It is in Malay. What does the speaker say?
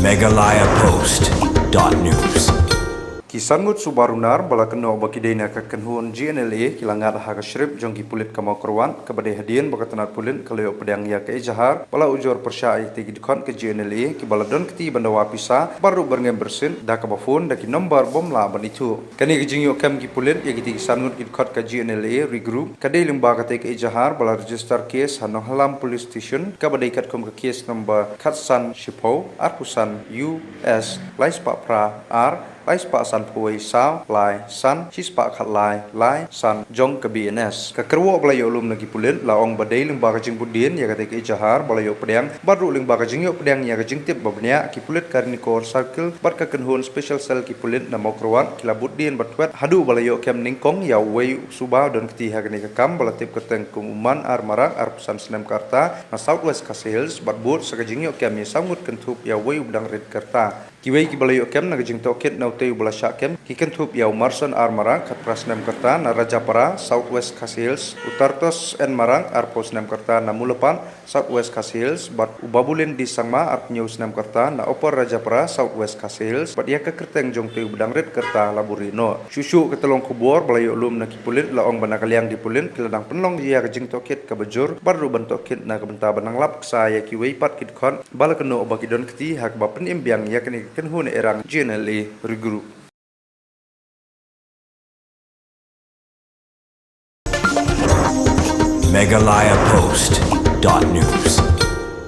Meghalaya Post.news. Kisangut Subarunar bala kena bakidena ka kenhun GNLA kilangat ha kashrib jongki pulit kamau korwan kabade hadian bakatanat pulit kaleo pedang ya ke jahar bala ujor persyai tegi dikon ke GNLA ki bala don keti bandawa pisa baru berngem bersin da ka bafon da ki nomor bom la banitu kani ki jingyo kam ki pulit ya ki kisangut ki dikot ka GNLA regroup kade limba ka te ke jahar bala register case hano halam police station kabade kat kom ka case number Khatsan Shipo Arpusan US Lais Papra R Lais Pak San Pui Sao Lai San Cis Pak Khat Lai San Jong ke BNS ka kerwo balayo lum nagi pulen laong badai ling ba ka jing budien ya ka te jahar balayo pedang baru ling ba ka jing yo pedang ya ka jing tip babnya ki pulet karnikor circle bat ka kenhun special cell ki pulen na mokrwan kila budien batwet hadu balayo kem ningkong ya wei suba don keti ha ka kam bala tip keteng kumuman ar marak ar pesan senem karta na southwest kasils bat bud sa ka jing yo kem ya sangut kentup ya wei udang red karta kiwei ki balayo kem na ka jing toket na teu bala syakem kiken thup yau marson ar marang khat prasnem karta na rajapara southwest khasils utartos en marang ar posnem karta na mulapan southwest khasils bat ubabulin di sangma ar news nem karta na opor rajapara southwest khasils bat ya ka kerteng jong teu bedang red karta laburino susu ketelong kubor balayo lum na kipulit laong banakaliang di pulin kiladang penlong dia ka jing toket ka bejur baru bentoket na ka benta banang lap saya kiwei pat kit khon bala keno obakidon keti hak ba pen imbiang ya kene kenhun erang GNLA regroup. Meghalaya Post.news.